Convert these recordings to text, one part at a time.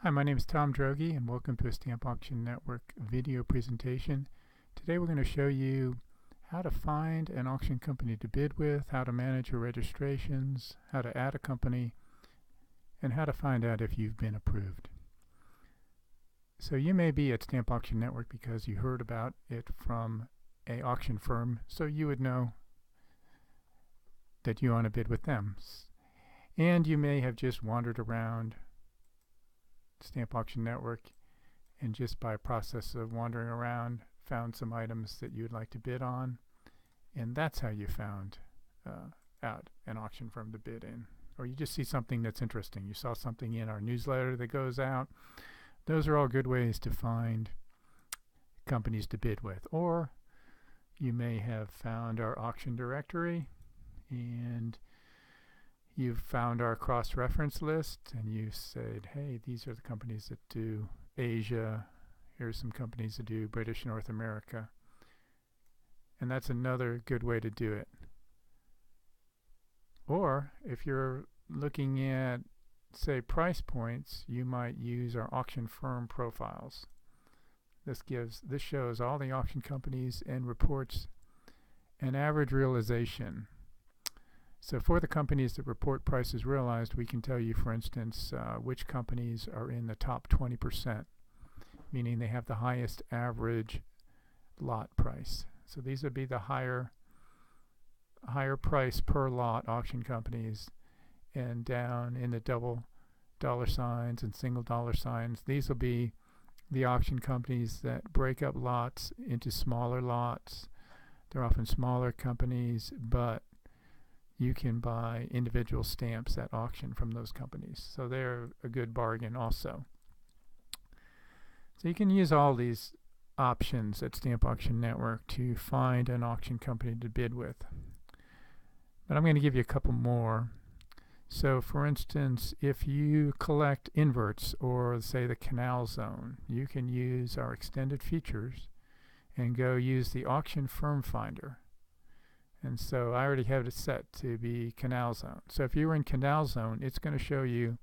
Hi, my name is Tom Droege and welcome to a Stamp Auction Network video presentation. Today we're going to show you how to find an auction company to bid with, how to manage your registrations, how to add a company, and how to find out if you've been approved. So you may be at Stamp Auction Network because you heard about it from an auction firm, so you would know that you want to bid with them. And you may have just wandered around Stamp Auction Network and just by process of wandering around found some items that you'd like to bid on, and that's how you found out an auction firm to bid in. Or you just see something that's interesting. You saw something in our newsletter that goes out. Those are all good ways to find companies to bid with. Or you may have found our auction directory and you've found our cross-reference list and you said, hey, these are the companies that do Asia. Here's some companies that do British North America. And that's another good way to do it. Or if you're looking at, say, price points, you might use our auction firm profiles. This shows all the auction companies and reports an average realization. So for the companies that report prices realized, we can tell you, for instance, which companies are in the top 20%, meaning they have the highest average lot price. So these would be the higher price per lot auction companies, and down in the double dollar signs and single dollar signs, these will be the auction companies that break up lots into smaller lots. They're often smaller companies, but you can buy individual stamps at auction from those companies. So they're a good bargain also. So you can use all these options at Stamp Auction Network to find an auction company to bid with. But I'm going to give you a couple more. So for instance, if you collect inverts or say the canal zone, you can use our extended features and go use the auction firm finder. And so I already have it set to be canal zone. So if you were in canal zone, it's going to show you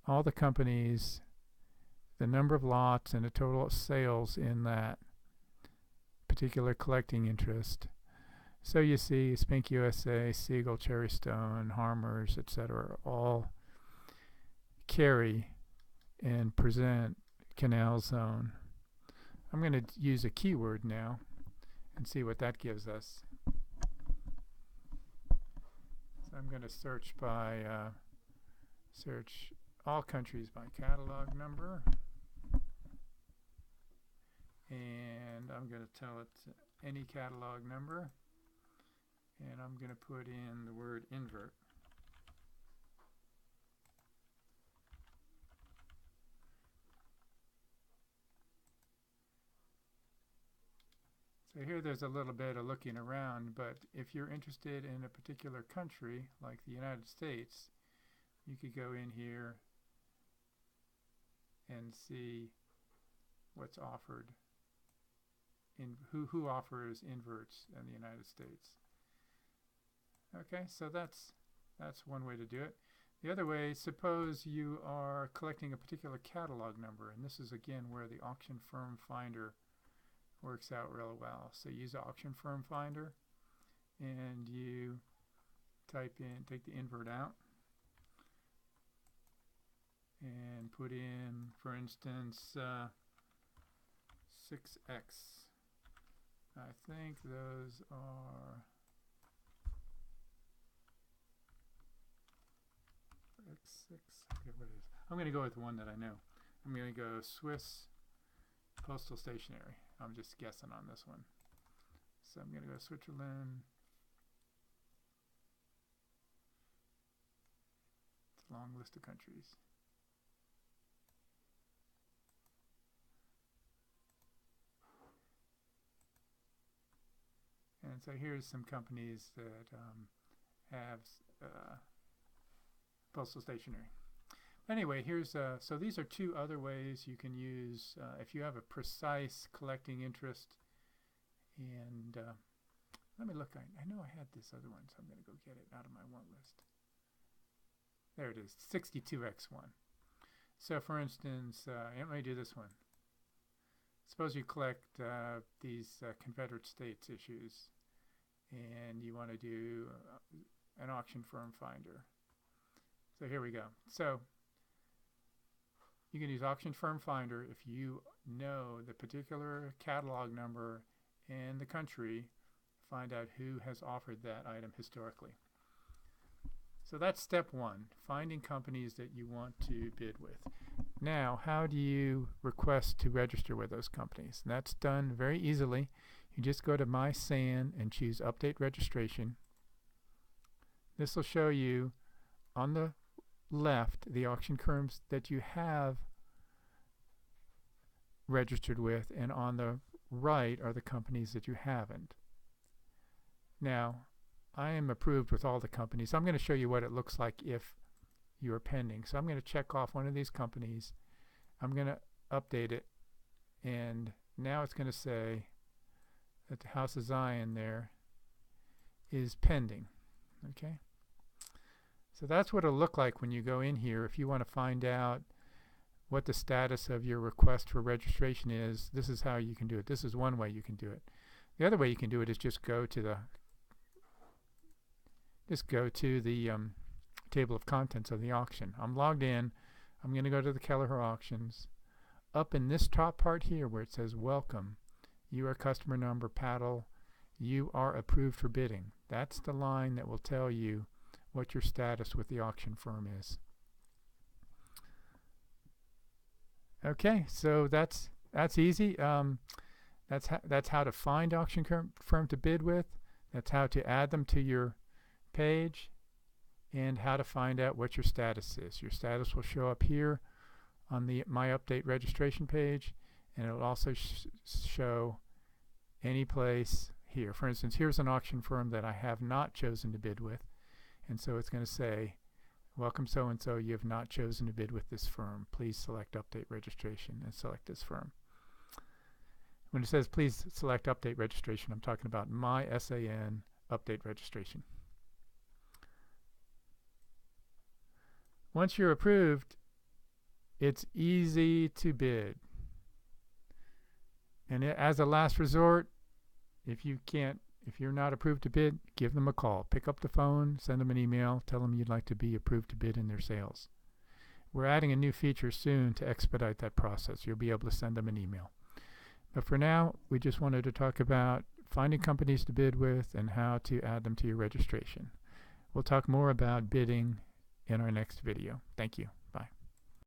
all the companies, the number of lots, and the total sales in that particular collecting interest. So you see Spink USA, Siegel, Cherry Stone, Harmers, etc. all carry and present canal zone. I'm going to use a keyword now and see what that gives us. I'm going to search by search all countries by catalog number, and I'm going to tell it any catalog number, and I'm going to put in the word invert. So here there's a little bit of looking around, but if you're interested in a particular country, like the United States, you could go in here and see what's offered, in who offers inverts in the United States. Okay, so that's one way to do it. The other way, suppose you are collecting a particular catalog number, and this is again where the auction firm finder works out real well. So use the auction firm finder and you type in, take the invert out and put in, for instance, 6x. I think those are x6. Okay, what is? I'm going to go with one that I know. I'm going to go Swiss Postal Stationery. I'm just guessing on this one. So I'm going to go Switzerland. It's a long list of countries. And so here's some companies that have postal stationery. Anyway, here's so these are two other ways you can use if you have a precise collecting interest. And let me look. I know I had this other one, so I'm going to go get it out of my want list. There it is, 62x1. So for instance, let me do this one. Suppose you collect these Confederate States issues and you want to do an auction firm finder. So here we go. So you can use auction firm finder if you know the particular catalog number and the country, find out who has offered that item historically. So that's step one, finding companies that you want to bid with. Now, how do you request to register with those companies? And that's done very easily. You just go to My SAN and choose Update Registration. This will show you on the left the auction firms that you have registered with, and on the right are the companies that you haven't. Now, I am approved with all the companies. I'm going to show you what it looks like if you are pending. So I'm going to check off one of these companies. I'm going to update it, and now it's going to say that the House of Zion there is pending. Okay? So that's what it'll look like when you go in here. If you want to find out what the status of your request for registration is, this is how you can do it. This is one way you can do it. The other way you can do it is just go to the table of contents of the auction. I'm logged in. I'm going to go to the Kelleher Auctions. Up in this top part here where it says Welcome, you are customer number paddle, you are approved for bidding. That's the line that will tell you what your status with the auction firm is. Okay, so that's easy. That's how to find auction firm to bid with. That's how to add them to your page, and how to find out what your status is. Your status will show up here on the My Update Registration page, and it will also show any place here. For instance, here's an auction firm that I have not chosen to bid with, and so it's going to say, welcome so-and-so, you have not chosen to bid with this firm. Please select Update Registration and select this firm. When it says please select Update Registration, I'm talking about My SAN Update Registration. Once you're approved, it's easy to bid. And as a last resort, if you're not approved to bid, give them a call. Pick up the phone, send them an email, tell them you'd like to be approved to bid in their sales. We're adding a new feature soon to expedite that process. You'll be able to send them an email. But for now, we just wanted to talk about finding companies to bid with and how to add them to your registration. We'll talk more about bidding in our next video. Thank you.